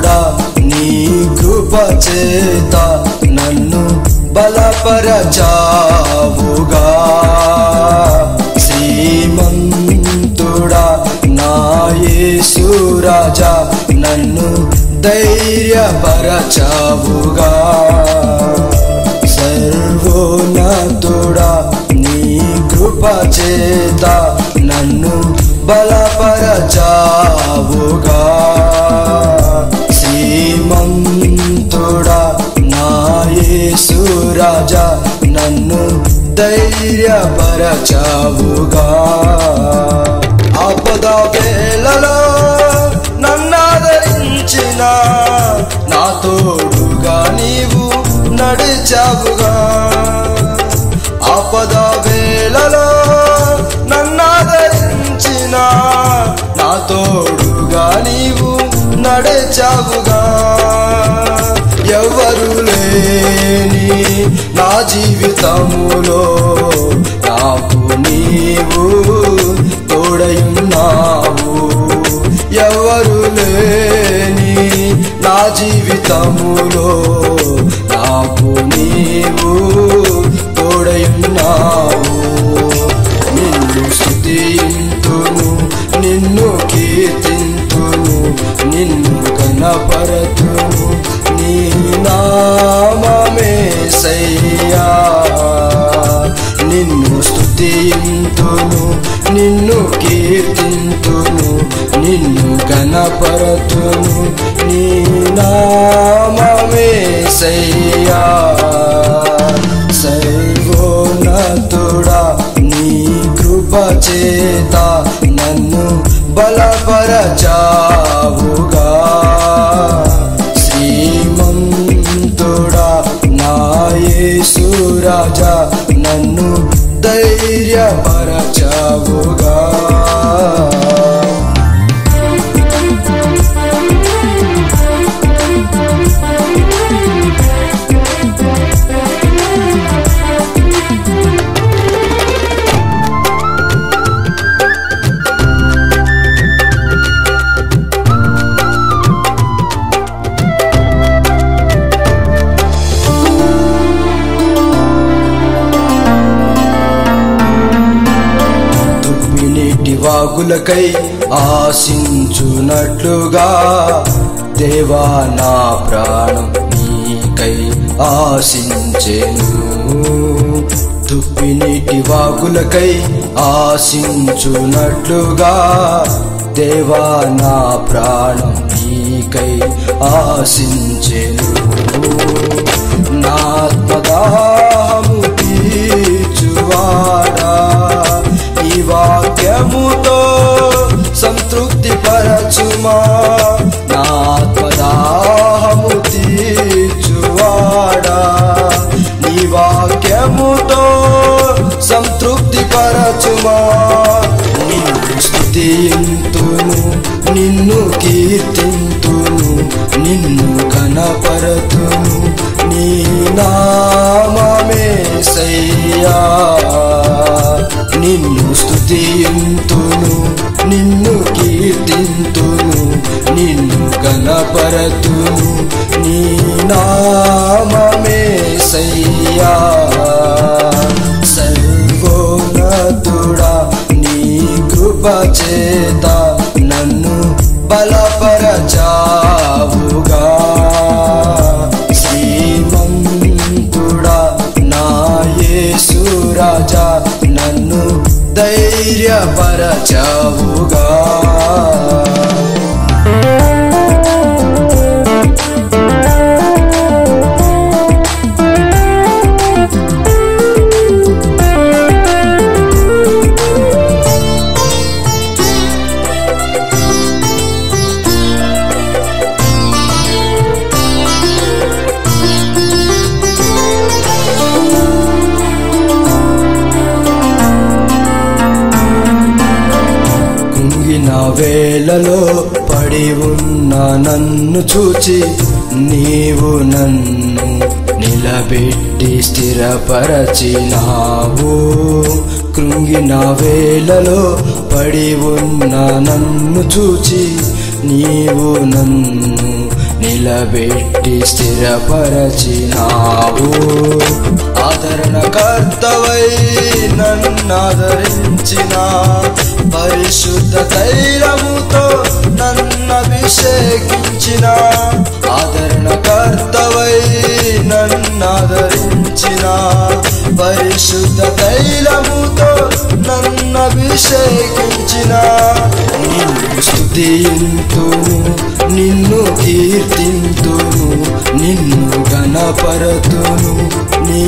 శ్రీమంతుడా నీ కృప చేత నన్ను బలపరచావుగా శ్రీమంతుడా నా యేసు రాజా నన్ను ధైర్యపరచావుగా సర్వోన్నతుడా నీ కృప చేత నన్ను బలపరచావుగా శ్రీమంతుడా నా యేసు రాజా నన్ను ధైర్యపరచావుగా ఆపద వేళలో నన్నాదరించిన నా తోడుగా నీవు నడిచావుగా ఆపద వేళలో నన్నాదరించిన నా తోడుగా నీవు నడిచావుగా ఎవరు లేని నా జీవితములో నాకు నీవు తోడయున్నావు ఎవరు లేని నా జీవితములో నాకు నీవు తోడయున్నావు నిన్ను స్తుతింతును నిన్ను కీర్తింతును నిన్ను ఘనపరతును నీ నామమేసయ్యా నిన్ను స్తుతింతును నిన్ను కీర్తింతును నిన్ను ఘనపరతును నీ నామమేసయ్యా సర్వోన్నతుడా నీ కృప చేత నన్ను బలపరచావుగా శ్రీమంతుడా నా యేసు రాజా నన్ను ధైర్యపరచావుగా వాగులకై ఆశించునట్లుగా దేవా నా ప్రాణం నీకై ఆశించెను తుప్పినీటి వాగులకై ఆశించునట్లుగా దేవా నా ప్రాణం నీకై ఆశించెను నా ఆత్మదాహము తీర్చువాడా ఈ వాక్యముతో సంతృప్తి పరచుమా నా ఆత్మదాహము తీర్చువాడా నీ వాక్యముతో సంతృప్తి పరచుమా నిన్ను స్తుతింతును నిన్ను కీర్తింతును నిన్ను ఘనపరతును నీ నామమేసయ్యా నిన్ను స్తుతింతును నిన్ను కీర్తింతును నిన్ను ఘనపరతును నీ నామమేసయ్యా సర్వోన్నతుడా నీ కృప చేత నన్ను బలపరచావుగా శ్రీమంతుడా నా యేసు రాజా నన్ను ధైర్యపరచావుగా వేళలో పడి ఉన్న నన్ను చూచి నీవు నన్ను నిలబెట్టి స్థిరపరచినావు కృంగిన వేళలో పడి ఉన్న నన్ను చూచి నీవు నన్ను నిలబెట్టి స్థిరపరచినావు. ఆదరణకర్తవై నన్నాదరించిన పరిశుద్ధ తైలముతో నన్నభిషేకించిన ఆదరణకర్తవై నన్నాదరించిన పరిశుద్ధ తైలముతో నన్నభిషేకించిన నిన్ను స్తుతింతును, నిన్ను కీర్తింతును, నిన్ను ఘనపరతును. నీ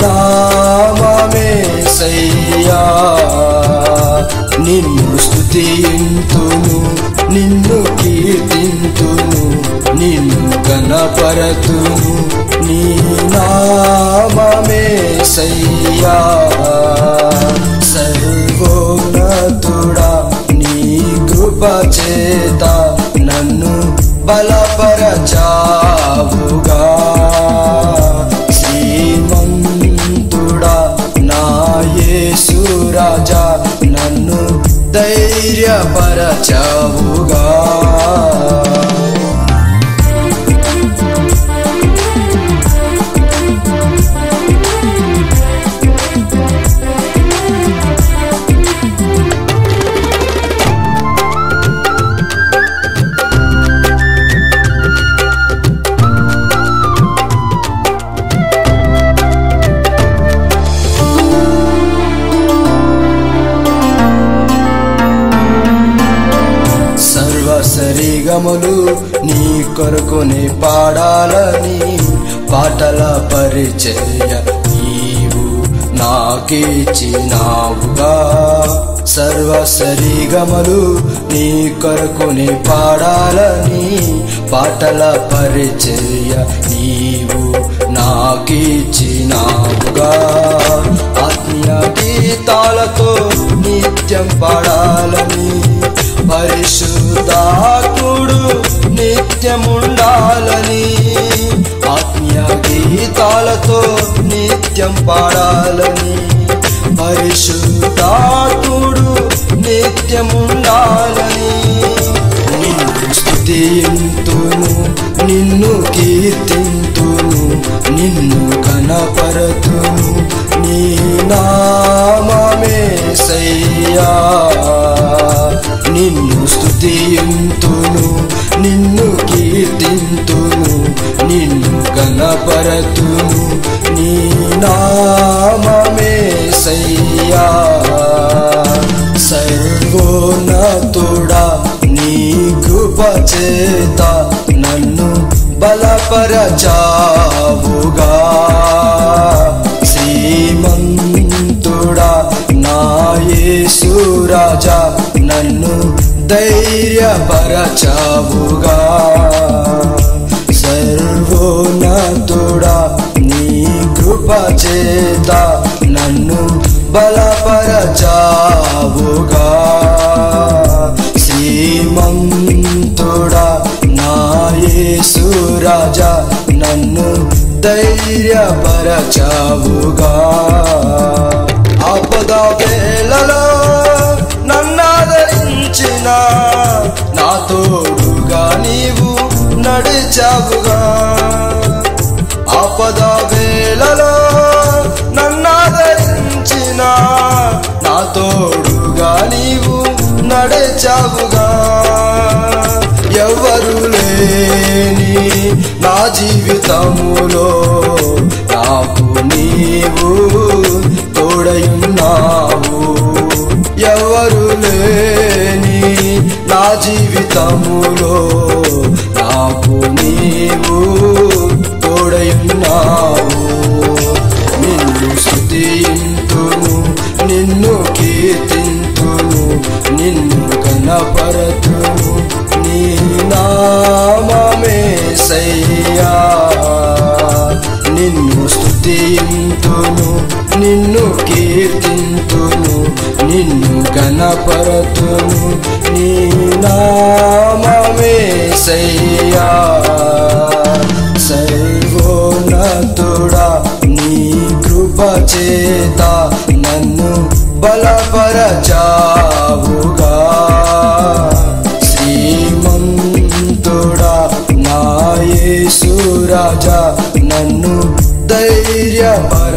నామమేసయ్యా. నిన్ను స్తుతింతును, నిన్ను కీర్తింతును, నిన్ను ఘనపరతును. నీ నామమేసయ్యా. సర్వోన్నతుడా నీ కృప చేత నన్ను బలపరచావుగా. శ్రీమంతుడా నా యేసు రాజా నన్ను ధైర్యపరచావుగా. సరిగమలు నీ కొరకునే పాడాలని పాటల పరిచయ నీవు నాకిచ్చినావుగా. సర్వ సరిగమలు నీ కొరకునే పాడాలని పాటల పరిచయ నీవు నాకిచ్చినావుగా. ఆత్మీయ గీతాలతో నిత్యం పాడాలని పరిశుద్ధాత్ముడు నిత్యముండాలని ఆత్మీయ గీతాలతో నిత్యం పాడాలని పరిశుద్ధాత్ముడు నిత్యముండాలని నిన్ను స్తుతింతును, నిన్ను కీర్తింతును, నిన్ను ఘనపరతును. నీ నామమేసయ్యా. నిన్ను స్తుతింతును, నిన్ను కీర్తింతును, నిన్ను ఘనపరతును. నీ నామమేసయ్యా. సర్వోన్నతుడా నీ కృప చేత నన్ను బలపరచావుగా. శ్రీమంతుడా నా యేసు రాజా నన్ను ధైర్యపరచావుగా. సర్వోన్నతుడా నీ కృప చేత నన్ను బలపరచావుగా. శ్రీమంతుడా నా యేసు రాజా నన్ను ధైర్యపరచావుగా. ఆపద వేళలో నన్నాదరించిన నా తోడుగా నీవు నడిచావుగా. ఆపద వేళలో నన్నాదరించిన నా తోడుగా నీవు నడిచావుగా. ఎవరు లేని నా జీవితములో నాకు నీవు తోడయున్నావు. ఎవరు లేని నా జీవితములో నాకు నీవు తోడయున్నావు. నిన్ను స్తుతింతును, నిన్ను కీర్తింతును, నిన్ను ఘనపరతును. నీ నామమేసయ్యా. నిన్ను స్తుతింతును, నిన్ను కీర్తింతును, నిన్ను ఘనపరతును. నీ నామమేసయ్యా. సర్వోన్నతుడా నీ కృప చేత నన్ను బలపరచావుగా. శ్రీమంతుడా నా రాజా నన్ను ధైర్యపరచావుగా.